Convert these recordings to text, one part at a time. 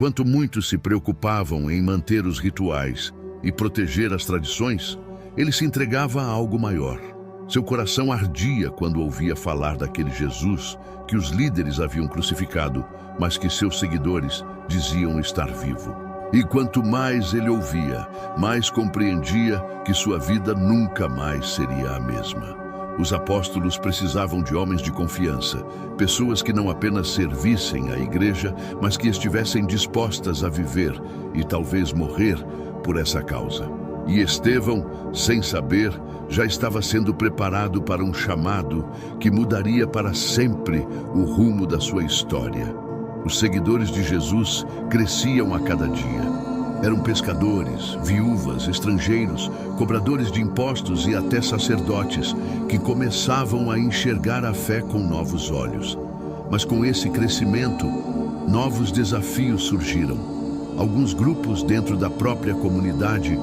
Enquanto muitos se preocupavam em manter os rituais e proteger as tradições, ele se entregava a algo maior. Seu coração ardia quando ouvia falar daquele Jesus que os líderes haviam crucificado, mas que seus seguidores diziam estar vivo. E quanto mais ele ouvia, mais compreendia que sua vida nunca mais seria a mesma. Os apóstolos precisavam de homens de confiança, pessoas que não apenas servissem à igreja, mas que estivessem dispostas a viver e talvez morrer por essa causa. E Estevão, sem saber, já estava sendo preparado para um chamado que mudaria para sempre o rumo da sua história. Os seguidores de Jesus cresciam a cada dia. Eram pescadores, viúvas, estrangeiros, cobradores de impostos e até sacerdotes que começavam a enxergar a fé com novos olhos. Mas com esse crescimento, novos desafios surgiram. Alguns grupos dentro da própria comunidade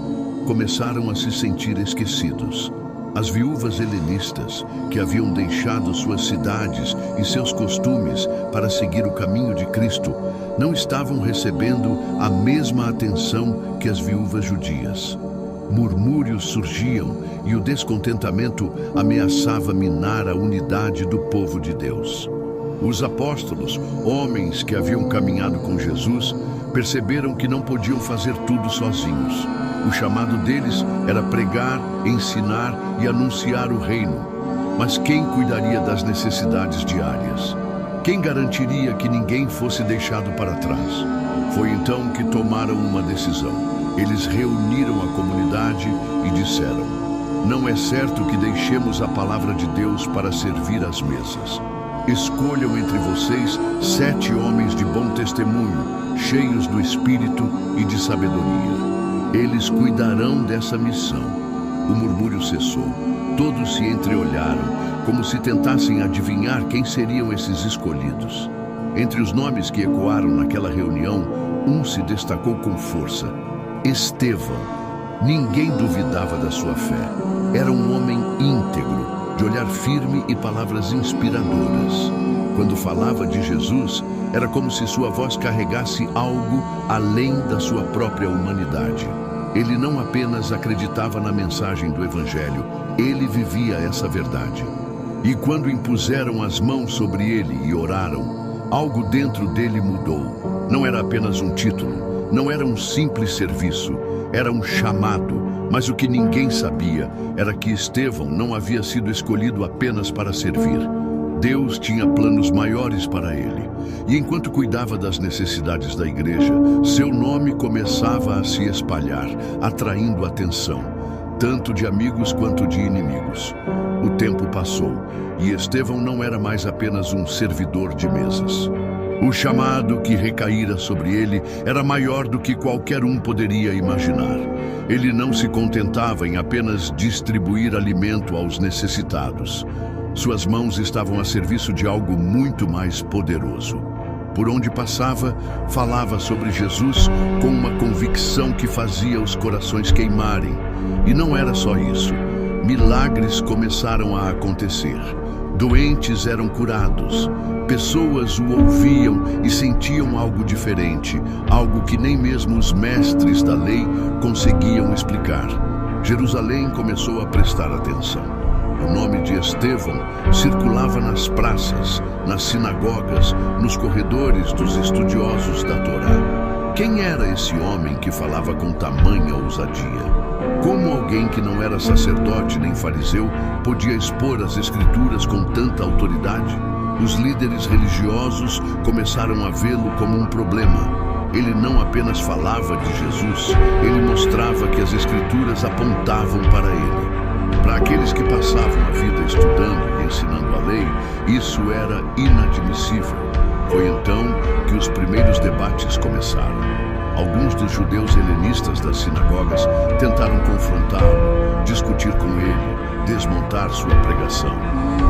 começaram a se sentir esquecidos. As viúvas helenistas, que haviam deixado suas cidades e seus costumes para seguir o caminho de Cristo, não estavam recebendo a mesma atenção que as viúvas judias. Murmúrios surgiam e o descontentamento ameaçava minar a unidade do povo de Deus. Os apóstolos, homens que haviam caminhado com Jesus, perceberam que não podiam fazer tudo sozinhos. O chamado deles era pregar, ensinar e anunciar o reino. Mas quem cuidaria das necessidades diárias? Quem garantiria que ninguém fosse deixado para trás? Foi então que tomaram uma decisão. Eles reuniram a comunidade e disseram: não é certo que deixemos a palavra de Deus para servir às mesas. Escolham entre vocês 7 homens de bom testemunho, cheios do Espírito e de sabedoria. Eles cuidarão dessa missão. O murmúrio cessou. Todos se entreolharam, como se tentassem adivinhar quem seriam esses escolhidos. Entre os nomes que ecoaram naquela reunião, um se destacou com força: Estevão. Ninguém duvidava da sua fé. Era um homem íntegro, de olhar firme e palavras inspiradoras. Quando falava de Jesus, era como se sua voz carregasse algo além da sua própria humanidade. Ele não apenas acreditava na mensagem do Evangelho, ele vivia essa verdade. E quando impuseram as mãos sobre ele e oraram, algo dentro dele mudou. Não era apenas um título, não era um simples serviço, era um chamado. Mas o que ninguém sabia era que Estevão não havia sido escolhido apenas para servir. Deus tinha planos maiores para ele. E enquanto cuidava das necessidades da igreja, seu nome começava a se espalhar, atraindo atenção, tanto de amigos quanto de inimigos. O tempo passou e Estevão não era mais apenas um servidor de mesas. O chamado que recaíra sobre ele era maior do que qualquer um poderia imaginar. Ele não se contentava em apenas distribuir alimento aos necessitados. Suas mãos estavam a serviço de algo muito mais poderoso. Por onde passava, falava sobre Jesus com uma convicção que fazia os corações queimarem. E não era só isso. Milagres começaram a acontecer. Doentes eram curados. Pessoas o ouviam e sentiam algo diferente, algo que nem mesmo os mestres da lei conseguiam explicar. Jerusalém começou a prestar atenção. O nome de Estevão circulava nas praças, nas sinagogas, nos corredores dos estudiosos da Torá. Quem era esse homem que falava com tamanha ousadia? Como alguém que não era sacerdote nem fariseu podia expor as Escrituras com tanta autoridade? Os líderes religiosos começaram a vê-lo como um problema. Ele não apenas falava de Jesus, ele mostrava que as Escrituras apontavam para ele. Para aqueles que passavam a vida estudando e ensinando a lei, isso era inadmissível. Foi então que os primeiros debates começaram. Alguns dos judeus helenistas das sinagogas tentaram confrontá-lo, discutir com ele, desmontar sua pregação.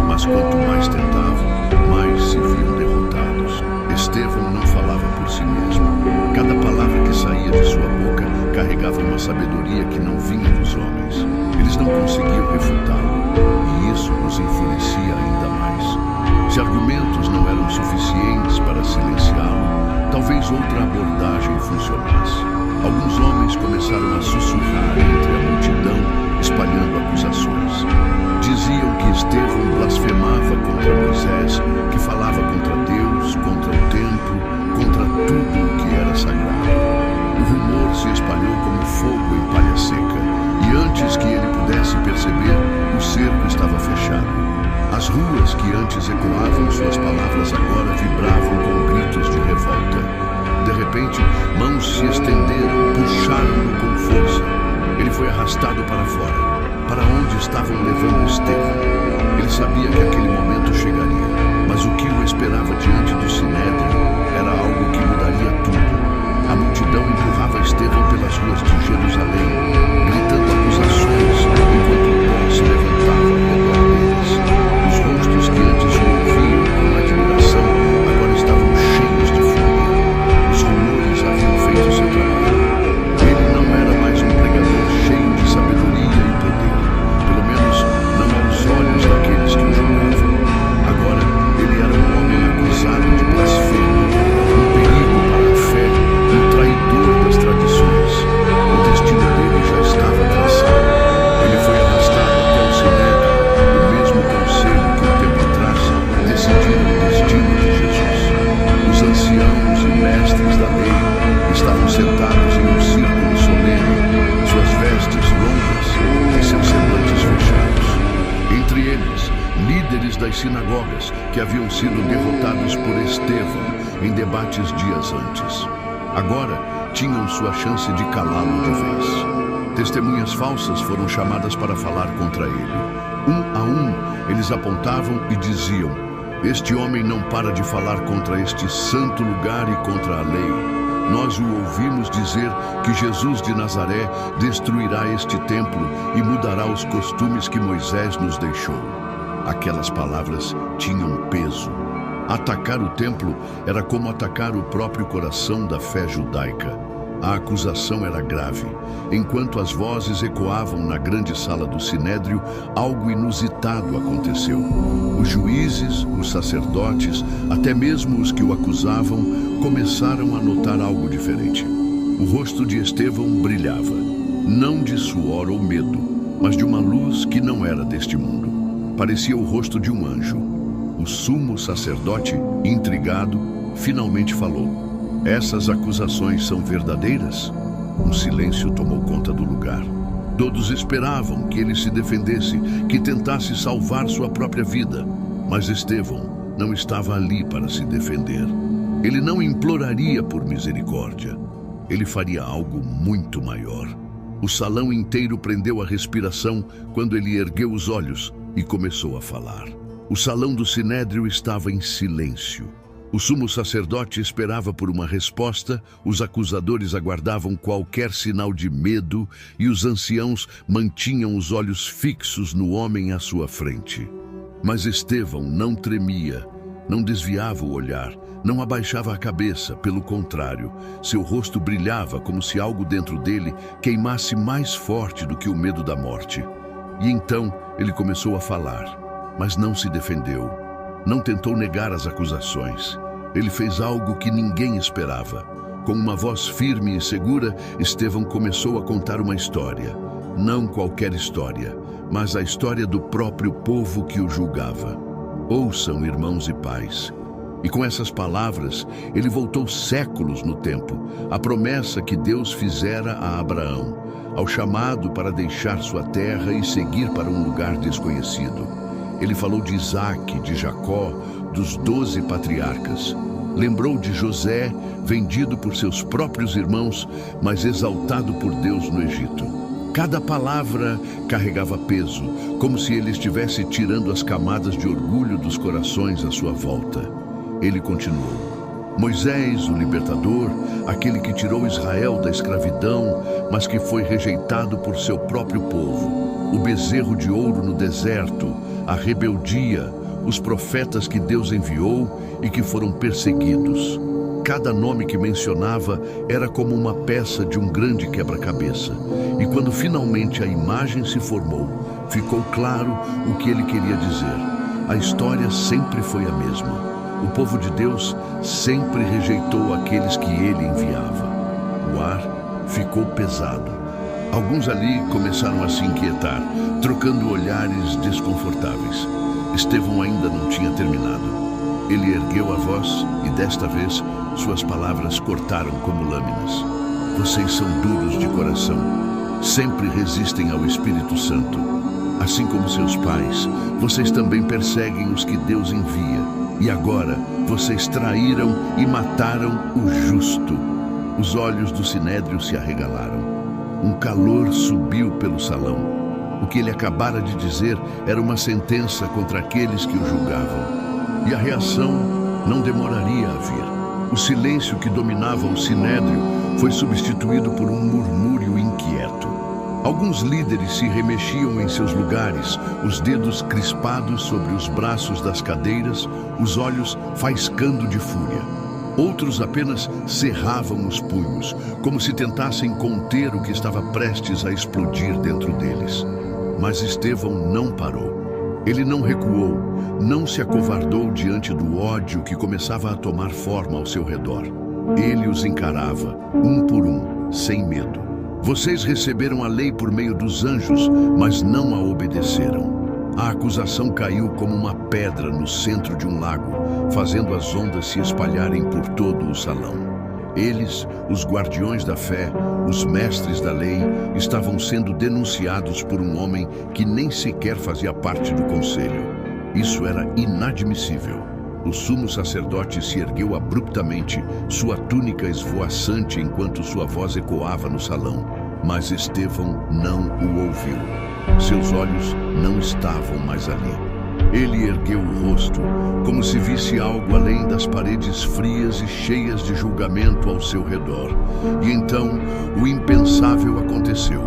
Mas quanto mais tentavam, mais se viam derrotados. Estevão não falava por si mesmo. Cada palavra que saía de sua boca carregava uma sabedoria que não vinha dos homens. Eles não conseguiam refutá-lo, e isso os enfurecia ainda mais. Se argumentos não eram suficientes para silenciá-lo, Talvez outra abordagem funcionasse. Alguns homens começaram a sussurrar entre a multidão, espalhando acusações. Diziam que Estevão blasfemava contra Moisés, que falava contra Deus, contra o templo, contra tudo o que era sagrado. O rumor se espalhou como fogo em palha seca, e antes que ele pudesse perceber, o cerco estava fechado. As ruas que antes ecoavam suas palavras agora vibravam com gritos de revolta. De repente, mãos se estenderam, puxaram-no com força. Ele foi arrastado para fora, para onde estavam levando Estevão. Ele sabia que aquele momento chegaria, mas o que o esperava diante do Sinédrio era algo que mudaria tudo. A multidão empurrava Estevão pelas ruas de Jerusalém, gritando acusações, enquanto o pó se levantava ao redor deles. Os rostos que antes o ouviam com admiração agora estavam cheios de fúria. Os rumores haviam feito seu trabalho. Ele não era mais um pregador cheio de sabedoria e poder, pelo menos não aos olhos daqueles que o julgavam. Agora, ele era um homem acusado de blasfêmia, um perigo para a fé, um traidor das tradições. O destino dele já estava traçado. Ele foi arrastado até o Sinédrio, o mesmo conselho que um tempo atrás decidiram o destino de Jesus. Os anciãos e mestres da lei estavam sentados em um círculo solene, suas vestes longas e seus semblantes fechados. Entre eles, líderes das sinagogas que haviam sido derrotados por Estevão em debates dias antes. Agora tinham sua chance de calá-lo de vez. Testemunhas falsas foram chamadas para falar contra ele. Um a um, eles apontavam e diziam: "Este homem não para de falar contra este santo lugar e contra a lei. Nós o ouvimos dizer que Jesus de Nazaré destruirá este templo e mudará os costumes que Moisés nos deixou." Aquelas palavras tinham peso. Atacar o templo era como atacar o próprio coração da fé judaica. A acusação era grave. Enquanto as vozes ecoavam na grande sala do Sinédrio, algo inusitado aconteceu. Os juízes, os sacerdotes, até mesmo os que o acusavam, começaram a notar algo diferente. O rosto de Estevão brilhava, não de suor ou medo, mas de uma luz que não era deste mundo. Parecia o rosto de um anjo. O sumo sacerdote, intrigado, finalmente falou: "Essas acusações são verdadeiras?" Um silêncio tomou conta do lugar. Todos esperavam que ele se defendesse, que tentasse salvar sua própria vida. Mas Estevão não estava ali para se defender. Ele não imploraria por misericórdia. Ele faria algo muito maior. O salão inteiro prendeu a respiração quando ele ergueu os olhos e começou a falar. O salão do Sinédrio estava em silêncio. O sumo sacerdote esperava por uma resposta, os acusadores aguardavam qualquer sinal de medo e os anciãos mantinham os olhos fixos no homem à sua frente. Mas Estevão não tremia, não desviava o olhar, não abaixava a cabeça, pelo contrário, seu rosto brilhava como se algo dentro dele queimasse mais forte do que o medo da morte. E então ele começou a falar, mas não se defendeu, não tentou negar as acusações. Ele fez algo que ninguém esperava. Com uma voz firme e segura, Estevão começou a contar uma história. Não qualquer história, mas a história do próprio povo que o julgava. Ouçam, irmãos e pais. E com essas palavras, ele voltou séculos no tempo, à promessa que Deus fizera a Abraão, ao chamado para deixar sua terra e seguir para um lugar desconhecido. Ele falou de Isaac, de Jacó, dos 12 patriarcas. Lembrou de José, vendido por seus próprios irmãos, mas exaltado por Deus no Egito. Cada palavra carregava peso, como se ele estivesse tirando as camadas de orgulho dos corações à sua volta. Ele continuou: Moisés, o libertador, aquele que tirou Israel da escravidão, mas que foi rejeitado por seu próprio povo. O bezerro de ouro no deserto, a rebeldia, os profetas que Deus enviou e que foram perseguidos. Cada nome que mencionava era como uma peça de um grande quebra-cabeça. E quando finalmente a imagem se formou, ficou claro o que ele queria dizer. A história sempre foi a mesma. O povo de Deus sempre rejeitou aqueles que ele enviava. O ar ficou pesado. Alguns ali começaram a se inquietar, trocando olhares desconfortáveis. Estevão ainda não tinha terminado. Ele ergueu a voz e, desta vez, suas palavras cortaram como lâminas. Vocês são duros de coração. Sempre resistem ao Espírito Santo. Assim como seus pais, vocês também perseguem os que Deus envia. E agora, vocês traíram e mataram o justo. Os olhos do Sinédrio se arregalaram. Um calor subiu pelo salão. O que ele acabara de dizer era uma sentença contra aqueles que o julgavam. E a reação não demoraria a vir. O silêncio que dominava o Sinédrio foi substituído por um murmúrio inquieto. Alguns líderes se remexiam em seus lugares, os dedos crispados sobre os braços das cadeiras, os olhos faiscando de fúria. Outros apenas cerravam os punhos, como se tentassem conter o que estava prestes a explodir dentro deles. Mas Estevão não parou. Ele não recuou, não se acovardou diante do ódio que começava a tomar forma ao seu redor. Ele os encarava, um por um, sem medo. Vocês receberam a lei por meio dos anjos, mas não a obedeceram. A acusação caiu como uma pedra no centro de um lago, fazendo as ondas se espalharem por todo o salão. Eles, os guardiões da fé, os mestres da lei, estavam sendo denunciados por um homem que nem sequer fazia parte do conselho. Isso era inadmissível. O sumo sacerdote se ergueu abruptamente, sua túnica esvoaçante enquanto sua voz ecoava no salão. Mas Estevão não o ouviu. Seus olhos não estavam mais ali. Ele ergueu o rosto, como se visse algo além das paredes frias e cheias de julgamento ao seu redor. E então, o impensável aconteceu.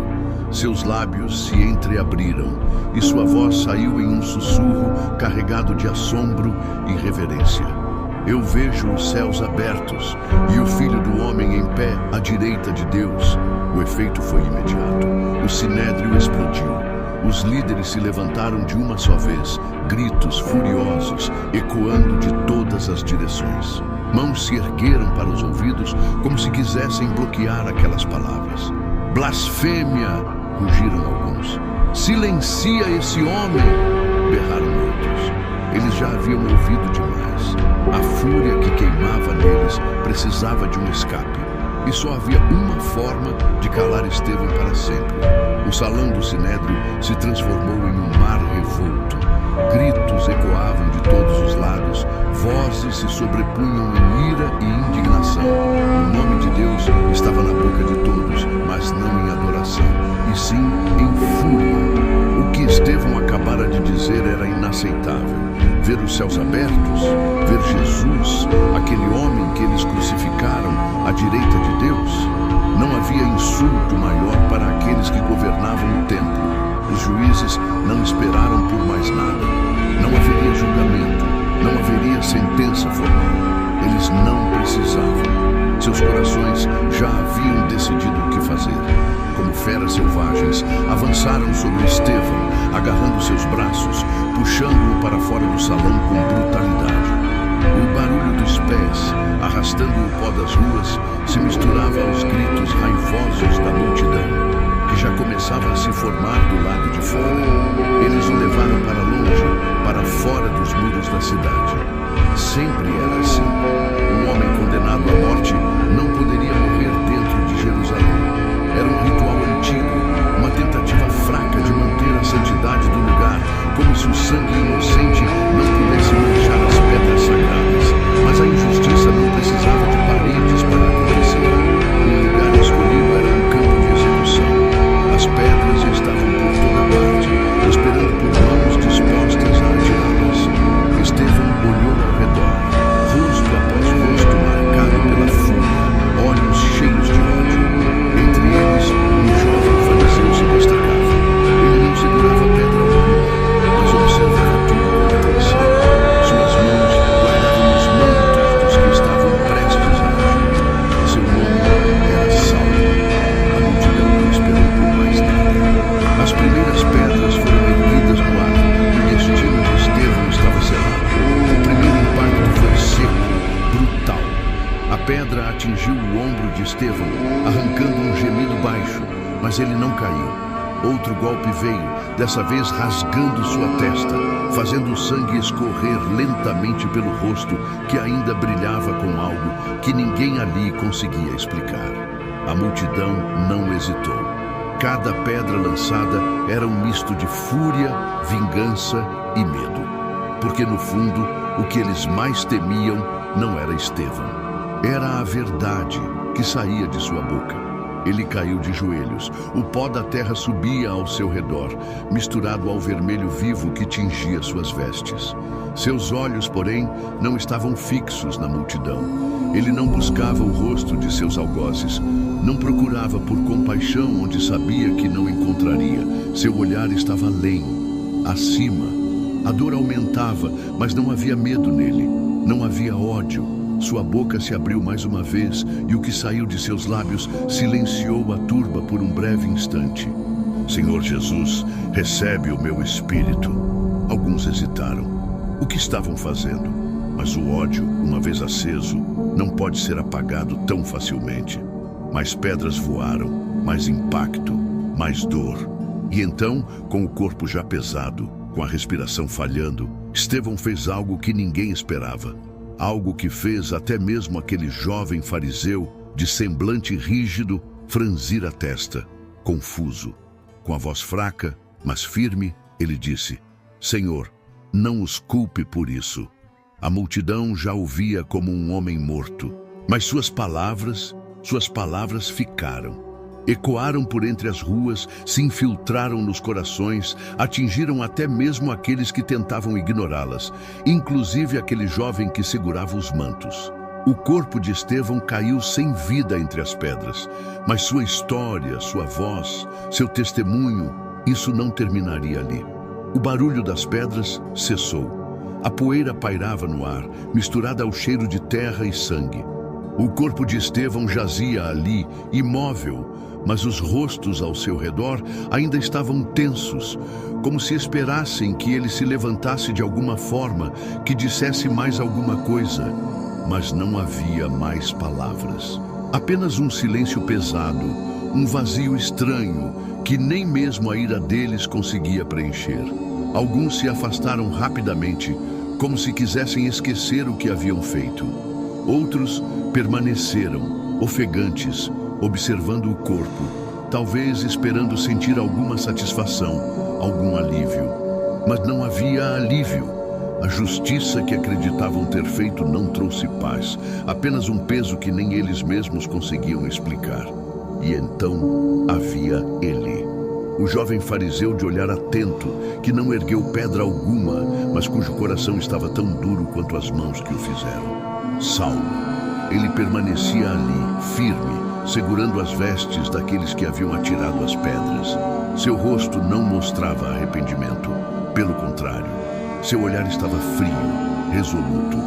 Seus lábios se entreabriram e sua voz saiu em um sussurro carregado de assombro e reverência. Eu vejo os céus abertos e o Filho do Homem em pé à direita de Deus. O efeito foi imediato. O Sinédrio explodiu. Os líderes se levantaram de uma só vez, gritos furiosos, ecoando de todas as direções. Mãos se ergueram para os ouvidos, como se quisessem bloquear aquelas palavras. Blasfêmia! Rugiram alguns. Silencia esse homem! Berraram outros. Eles já haviam ouvido demais. A fúria que queimava neles precisava de um escape. E só havia uma forma de calar Estevão para sempre. O salão do Sinédrio se transformou em um mar revolto. Gritos ecoavam de todos os lados, vozes se sobrepunham em ira e indignação. O nome de Deus estava na boca de todos, mas não em adoração, e sim em fúria. O que Estevão acabara de dizer era inaceitável. Ver os céus abertos, ver Jesus, aquele homem que eles crucificaram à direita de Deus. Não havia insulto maior para aqueles que governavam o templo. Os juízes não esperaram por mais nada. Não haveria julgamento, não haveria sentença formal. Eles não precisavam. Seus corações já haviam decidido o que fazer. Como feras selvagens, avançaram sobre Estevão, agarrando seus braços, puxando-o para fora do salão com brutalidade. O barulho dos pés, arrastando o pó das ruas, se misturava aos gritos raivosos da multidão, que já começava a se formar do lado de fora. Eles o levaram para longe, para fora dos muros da cidade. Sempre era assim. Um homem condenado à morte não poderia morrer dentro de Jerusalém. Era um ritual antigo, uma tentativa fraca de manter a santidade do lugar, como se o sangue inocente não pudesse manchar as pedras sagradas. Mas a injustiça não precisava de paredes para acontecer. O lugar escolhido era um campo de execução. As pedras já estavam por toda parte, esperando por mãos dispostas a atirá-las. Estevão olhou ao redor, rosto após rosto marcado pela fúria. arrancando um gemido baixo, mas ele não caiu. Outro golpe veio, dessa vez rasgando sua testa, fazendo o sangue escorrer lentamente pelo rosto, que ainda brilhava com algo que ninguém ali conseguia explicar. A multidão não hesitou. Cada pedra lançada era um misto de fúria, vingança e medo. Porque no fundo, o que eles mais temiam não era Estevão. Era a verdade que saía de sua boca. Ele caiu de joelhos. O pó da terra subia ao seu redor, misturado ao vermelho vivo que tingia suas vestes. Seus olhos, porém, não estavam fixos na multidão. Ele não buscava o rosto de seus algozes. Não procurava por compaixão onde sabia que não encontraria. Seu olhar estava além, acima. A dor aumentava, mas não havia medo nele. Não havia ódio. Sua boca se abriu mais uma vez e o que saiu de seus lábios silenciou a turba por um breve instante. Senhor Jesus, recebe o meu espírito. Alguns hesitaram. O que estavam fazendo? Mas o ódio, uma vez aceso, não pode ser apagado tão facilmente. Mais pedras voaram, mais impacto, mais dor. E então, com o corpo já pesado, com a respiração falhando, Estevão fez algo que ninguém esperava. Algo que fez até mesmo aquele jovem fariseu, de semblante rígido, franzir a testa, confuso. Com a voz fraca, mas firme, ele disse: Senhor, não os culpe por isso. A multidão já o via como um homem morto, mas suas palavras ficaram. Ecoaram por entre as ruas, se infiltraram nos corações, atingiram até mesmo aqueles que tentavam ignorá-las, inclusive aquele jovem que segurava os mantos. O corpo de Estevão caiu sem vida entre as pedras, mas sua história, sua voz, seu testemunho, isso não terminaria ali. O barulho das pedras cessou. A poeira pairava no ar, misturada ao cheiro de terra e sangue. O corpo de Estevão jazia ali, imóvel, mas os rostos ao seu redor ainda estavam tensos, como se esperassem que ele se levantasse de alguma forma, que dissesse mais alguma coisa. Mas não havia mais palavras. Apenas um silêncio pesado, um vazio estranho, que nem mesmo a ira deles conseguia preencher. Alguns se afastaram rapidamente, como se quisessem esquecer o que haviam feito. Outros permaneceram, ofegantes, observando o corpo, talvez esperando sentir alguma satisfação, algum alívio. Mas não havia alívio. A justiça que acreditavam ter feito não trouxe paz, apenas um peso que nem eles mesmos conseguiam explicar. E então havia ele, o jovem fariseu de olhar atento, que não ergueu pedra alguma, mas cujo coração estava tão duro quanto as mãos que o fizeram. Saulo. Ele permanecia ali, firme, segurando as vestes daqueles que haviam atirado as pedras. Seu rosto não mostrava arrependimento. Pelo contrário, seu olhar estava frio, resoluto.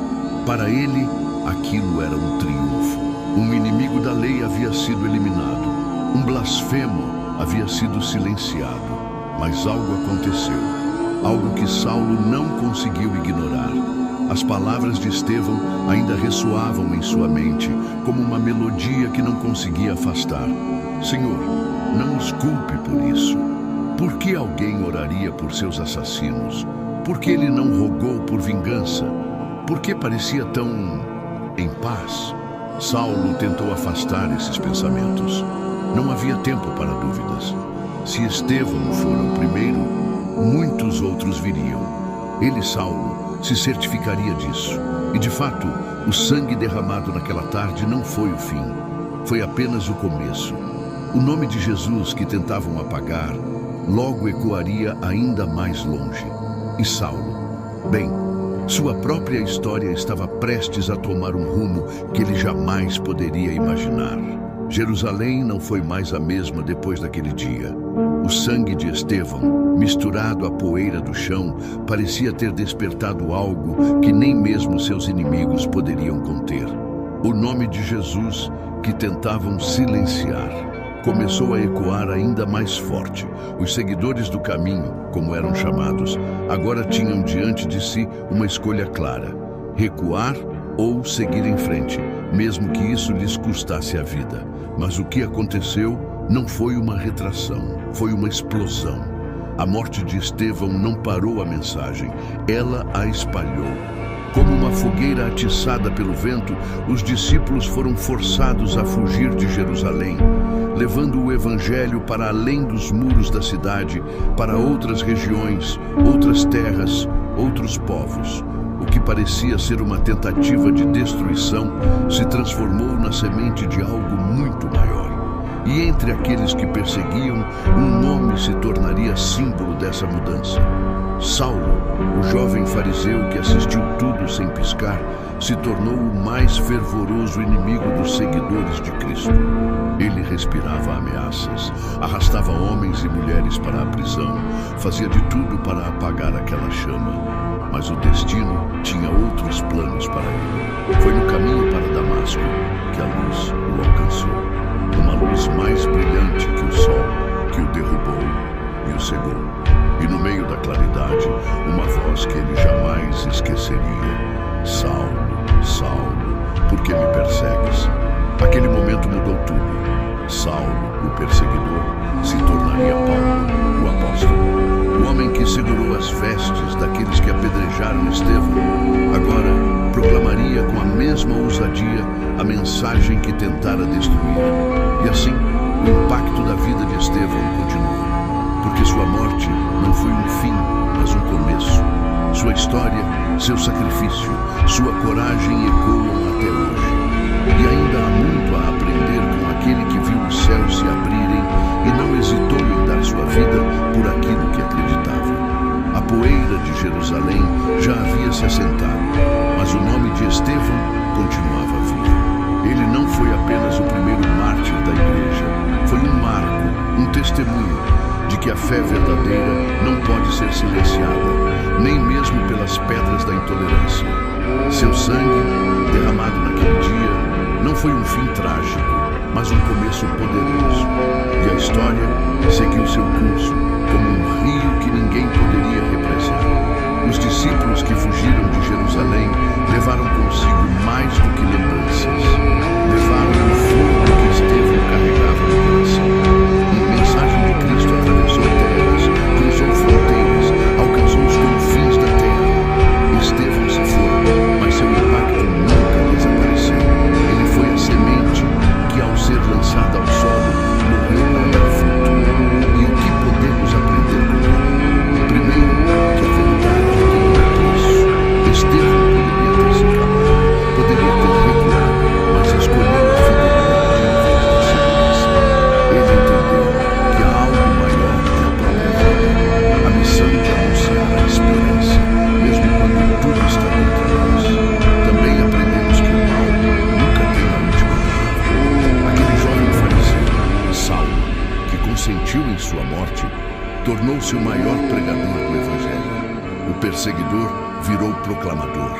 Para ele, aquilo era um triunfo. Um inimigo da lei havia sido eliminado. Um blasfemo havia sido silenciado. Mas algo aconteceu. Algo que Saulo não conseguiu ignorar. As palavras de Estevão ainda ressoavam em sua mente, como uma melodia que não conseguia afastar. Senhor, não os culpe por isso. Por que alguém oraria por seus assassinos? Por que ele não rogou por vingança? Por que parecia tão em paz? Saulo tentou afastar esses pensamentos. Não havia tempo para dúvidas. Se Estevão fora o primeiro, muitos outros viriam. Ele, Saulo, se certificaria disso. E, de fato, o sangue derramado naquela tarde não foi o fim. Foi apenas o começo. O nome de Jesus que tentavam apagar logo ecoaria ainda mais longe. E Saulo, bem, sua própria história estava prestes a tomar um rumo que ele jamais poderia imaginar. Jerusalém não foi mais a mesma depois daquele dia. O sangue de Estevão, misturado à poeira do chão, parecia ter despertado algo que nem mesmo seus inimigos poderiam conter. O nome de Jesus, que tentavam silenciar, começou a ecoar ainda mais forte. Os seguidores do caminho, como eram chamados, agora tinham diante de si uma escolha clara: recuar ou seguir em frente, mesmo que isso lhes custasse a vida. Mas o que aconteceu não foi uma retração, foi uma explosão. A morte de Estevão não parou a mensagem, ela a espalhou. Como uma fogueira atiçada pelo vento, os discípulos foram forçados a fugir de Jerusalém, levando o evangelho para além dos muros da cidade, para outras regiões, outras terras, outros povos. O que parecia ser uma tentativa de destruição se transformou na semente de algo muito maior. E entre aqueles que perseguiam, um nome se tornaria símbolo dessa mudança. Saulo, o jovem fariseu que assistiu tudo sem piscar, se tornou o mais fervoroso inimigo dos seguidores de Cristo. Ele respirava ameaças, arrastava homens e mulheres para a prisão, fazia de tudo para apagar aquela chama. Mas o destino tinha outros planos para ele. Foi no caminho para Damasco que a luz o alcançou. Uma luz mais brilhante que o sol, que o derrubou e o cegou. E no meio da claridade, uma voz que ele jamais esqueceria: Saulo, Saulo, por que me persegues? Aquele momento mudou tudo. Saulo, o perseguidor, se tornaria Paulo, o apóstolo. O homem que segurou as vestes daqueles que apedrejaram Estevão, agora proclamaria com a mesma ousadia a mensagem que tentara destruir. E assim, o impacto da vida de Estevão continuou. Porque sua morte não foi um fim, mas um começo. Sua história, seu sacrifício, sua coragem ecoam até hoje. E ainda há muito a aprender com aquele que viu os céus se abrirem e não hesitou em dar sua vida por aquilo que acreditava. A poeira de Jerusalém já havia se assentado, mas o nome de Estevão continuava vivo. Ele não foi apenas o primeiro mártir da igreja, foi um marco, um testemunho de que a fé verdadeira não pode ser silenciada, nem mesmo pelas pedras da intolerância. Seu sangue, derramado naquele dia, não foi um fim trágico, mas um começo poderoso. E a história seguiu seu curso, como um rio que ninguém poderia represar. Os discípulos que fugiram de Jerusalém levaram consigo mais do que lembranças. Levaram o fogo que Estevão carregava no coração. A mensagem de Cristo atravessou terras, cruzou fronteiras, alcançou os confins da terra. Estevão se foi, mas seu impacto nunca desapareceu. Ele foi a semente que, ao ser lançada ao solo, morreu para dar fruto. E o que podemos aprender com ele? Primeiro, que a verdade tem preço. Estevão poderia ter se calado, poderia ter recuado, mas escolheu a fidelidade em vez da segurança. Ele entendeu que há algo maior que a própria vida, a missão de anunciar a esperança, mesmo quando tudo está contra nós. Também aprendemos que o mal nunca tem a última palavra. Aquele jovem fariseu, Saulo, que consentiu em sua morte, tornou-se o maior pregador do Evangelho. O perseguidor virou proclamador.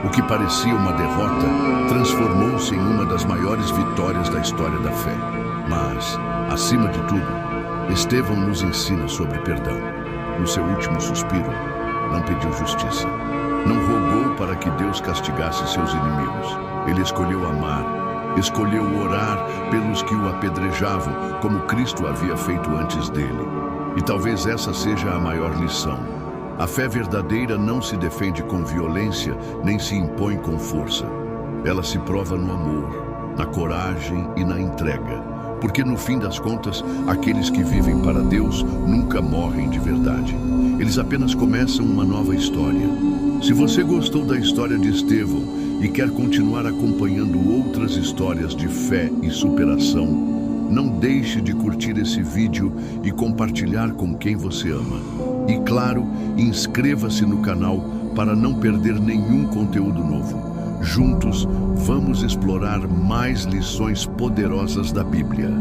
O que parecia uma derrota transformou-se em uma das maiores vitórias da história da fé. Mas, acima de tudo, Estevão nos ensina sobre perdão. No seu último suspiro, não pediu justiça. Não rogou para que Deus castigasse seus inimigos. Ele escolheu amar, escolheu orar pelos que o apedrejavam, como Cristo havia feito antes dele. E talvez essa seja a maior lição. A fé verdadeira não se defende com violência, nem se impõe com força. Ela se prova no amor, na coragem e na entrega. Porque no fim das contas, aqueles que vivem para Deus nunca morrem de verdade. Eles apenas começam uma nova história. Se você gostou da história de Estevão e quer continuar acompanhando outras histórias de fé e superação, não deixe de curtir esse vídeo e compartilhar com quem você ama. E claro, inscreva-se no canal para não perder nenhum conteúdo novo. Juntos, vamos explorar mais lições poderosas da Bíblia.